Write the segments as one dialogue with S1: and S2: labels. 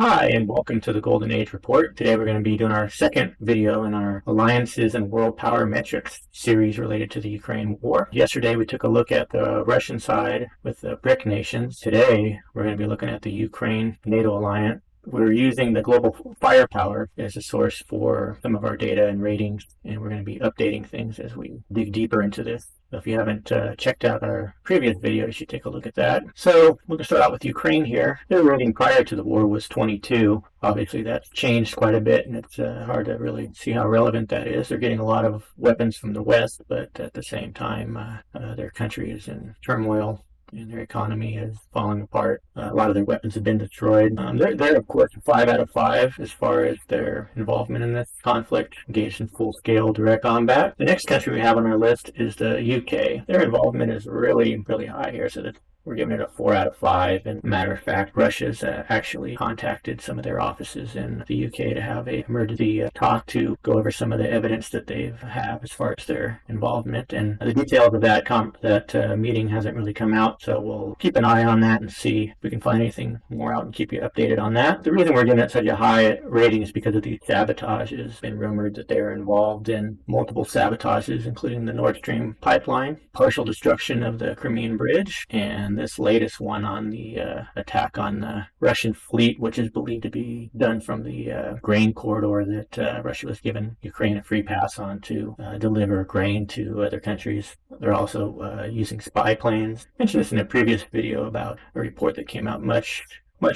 S1: Hi, and welcome to the Golden Age Report. Today we're going to be doing our second video in our Alliances and World Power Metrics series related to the Ukraine war. Yesterday we took a look at the Russian side with the BRIC nations. Today we're going to be looking at the Ukraine NATO alliance. We're using the global firepower as a source for some of our data and ratings, and we're going to be updating things as we dig deeper into this. So if you haven't checked out our previous video, you should take a look at that. So we're going to start out with Ukraine here. Their rating prior to the war was 22. Obviously, that's changed quite a bit, and it's hard to really see how relevant that is. They're getting a lot of weapons from the West, but at the same time, their country is in turmoil and their economy is falling apart. A lot of their weapons have been destroyed. They're, of course, 5 out of 5 as far as their involvement in this conflict, engaged in full-scale direct combat. The next country we have on our list is the UK. Their involvement is really, really high here, so that we're giving it a 4 out of 5. And matter of fact, Russia's actually contacted some of their offices in the UK to have a emergency talk to go over some of the evidence that they have as far as their involvement. And the details of that meeting hasn't really come out, so we'll keep an eye on that and see if we can find anything more out and keep you updated on that. The reason we're giving it such a high rating is because of these sabotages. It's been rumored that they're involved in multiple sabotages, including the Nord Stream pipeline, partial destruction of the Crimean Bridge, and this latest one on the attack on the Russian fleet, which is believed to be done from the grain corridor that Russia was giving Ukraine a free pass on to deliver grain to other countries. They're also using spy planes. I mentioned this in a previous video about a report that came out much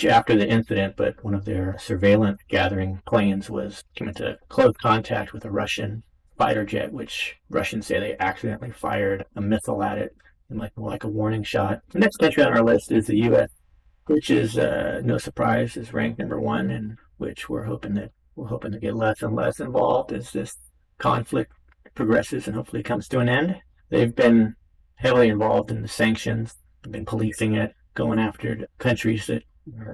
S1: after the incident, but one of their surveillance gathering planes came into close contact with a Russian fighter jet, which Russians say they accidentally fired a missile at it, like a warning shot. The next country on our list is the U.S., which is no surprise is ranked number 1, and which we're hoping to get less and less involved as this conflict progresses and hopefully comes to an end. They've been heavily involved in the sanctions. They've been policing it, going after countries that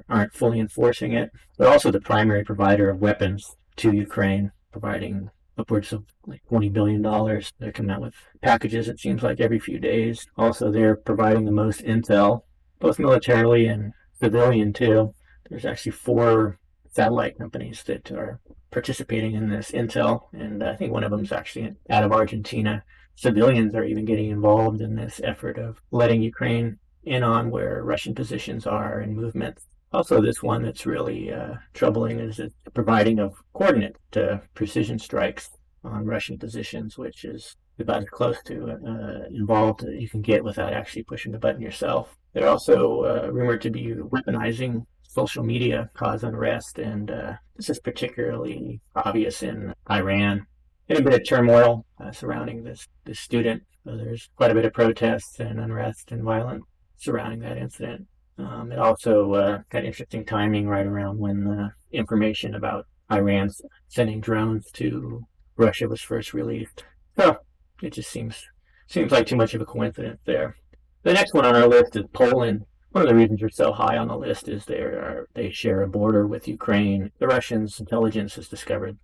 S1: aren't fully enforcing it. They're also the primary provider of weapons to Ukraine, providing upwards of like $20 billion. They're coming out with packages, it seems like, every few days. Also, they're providing the most intel, both militarily and civilian, too. There's actually 4 satellite companies that are participating in this intel, and I think one of them is actually out of Argentina. Civilians are even getting involved in this effort of letting Ukraine in on where Russian positions are and movements. Also, this one that's really troubling is the providing of coordinates to precision strikes on Russian positions, which is about as close to involved that you can get without actually pushing the button yourself. They're also rumored to be weaponizing social media, cause unrest, and this is particularly obvious in Iran. And a bit of turmoil surrounding this student. So there's quite a bit of protests and unrest and violence surrounding that incident. It also got interesting timing right around when the information about Iran sending drones to Russia was first released. So it just seems like too much of a coincidence there. The next one on our list is Poland. One of the reasons they're so high on the list is they share a border with Ukraine. The Russians' intelligence has discovered,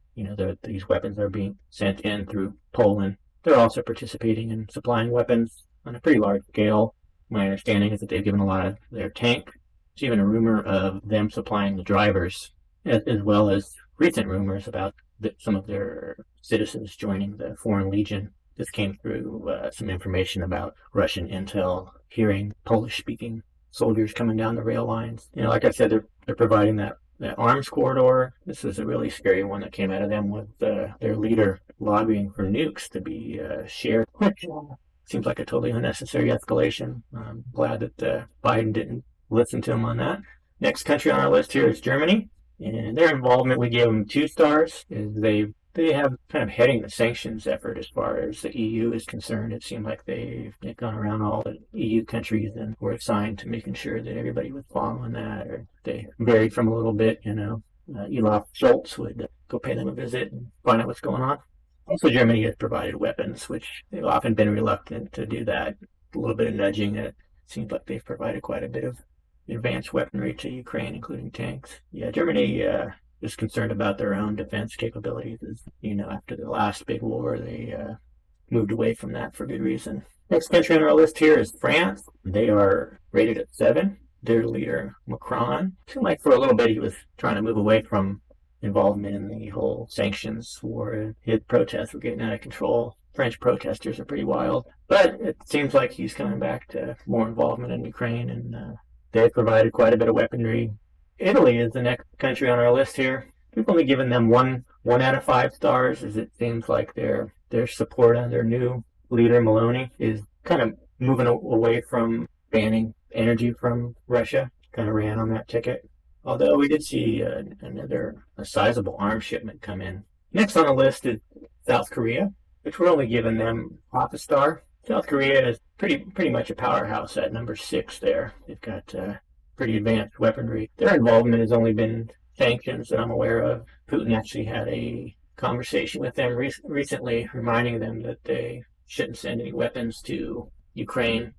S1: these weapons are being sent in through Poland. They're also participating in supplying weapons on a pretty large scale. My understanding is that they've given a lot of their tank. There's even a rumor of them supplying the drivers, as well as recent rumors about some of their citizens joining the Foreign Legion. This came through some information about Russian intel hearing Polish-speaking soldiers coming down the rail lines. Like I said, they're providing that arms corridor. This is a really scary one that came out of them with their leader lobbying for nukes to be shared. Seems like a totally unnecessary escalation. I'm glad that Biden didn't listen to him on that. Next country on our list here is Germany, and their involvement, we gave them 2 stars. They have kind of heading the sanctions effort as far as the EU is concerned. It seemed like they've gone around all the EU countries and were assigned to making sure that everybody was following that, or they varied from a little bit. Olaf Scholz would go pay them a visit and find out what's going on. Also, Germany has provided weapons, which they've often been reluctant to do that. A little bit of nudging. It seems like they've provided quite a bit of advanced weaponry to Ukraine, including tanks. Yeah, Germany is concerned about their own defense capabilities. After the last big war, they moved away from that for good reason. Next country on our list here is France. They are rated at 7. their leader, Macron. It seemed like for a little bit he was trying to move away from involvement in the whole sanctions war. His protests were getting out of control. French protesters are pretty wild. But it seems like he's coming back to more involvement in Ukraine, and they've provided quite a bit of weaponry. Italy is the next country on our list here. We've only given them one out of 5 stars, as it seems like their support on their new leader, Meloni, is kind of moving away from banning energy from Russia. Kind of ran on that ticket. Although we did see a sizable arms shipment come in. Next on the list is South Korea, which we're only giving them half a star. South Korea is pretty much a powerhouse at number 6 there. They've got pretty advanced weaponry. Their involvement has only been sanctions that I'm aware of. Putin actually had a conversation with them recently, reminding them that they shouldn't send any weapons to Ukraine.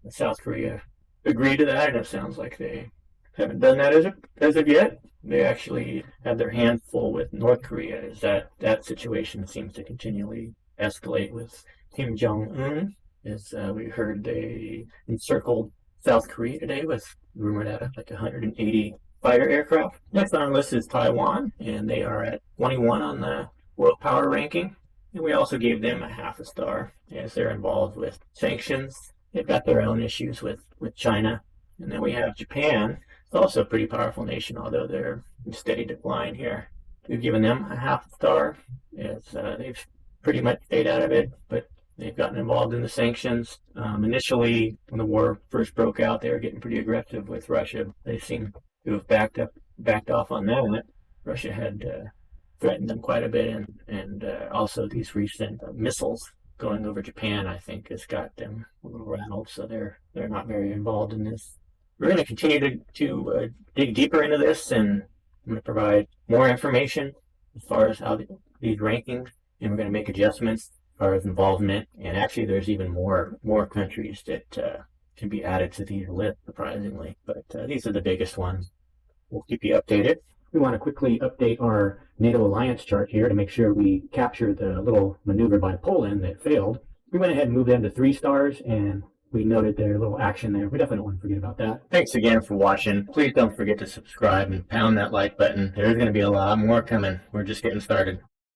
S1: South Korea agreed to that, and it sounds like they haven't done that as of yet. They actually have their hands full with North Korea, as that situation seems to continually escalate with Kim Jong-un. As we heard, they encircled South Korea today with rumored out of like 180 fighter aircraft. Next on our list is Taiwan, and they are at 21 on the World Power Ranking. And we also gave them a half a star, as they're involved with sanctions. They've got their own issues with China. And then we have Japan. It's also a pretty powerful nation, although they're in steady decline here. We've given them a half a star, as they've pretty much stayed out of it, but they've gotten involved in the sanctions. Initially, when the war first broke out, they were getting pretty aggressive with Russia. They seem to have backed off on that. Russia had threatened them quite a bit, and also these recent missiles going over Japan, I think, has got them a little rattled, so they're not very involved in this. We're going to continue to dig deeper into this, and I'm going to provide more information as far as how these rankings, and we're going to make adjustments as far as involvement. And actually, there's even more countries that can be added to these lists, surprisingly. But these are the biggest ones. We'll keep you updated. We want to quickly update our NATO alliance chart here to make sure we capture the little maneuver by Poland that failed. We went ahead and moved them to 3 stars, and we noted their little action there. We definitely don't want to forget about that. Thanks again for watching. Please don't forget to subscribe and pound that like button. There's going to be a lot more coming. We're just getting started.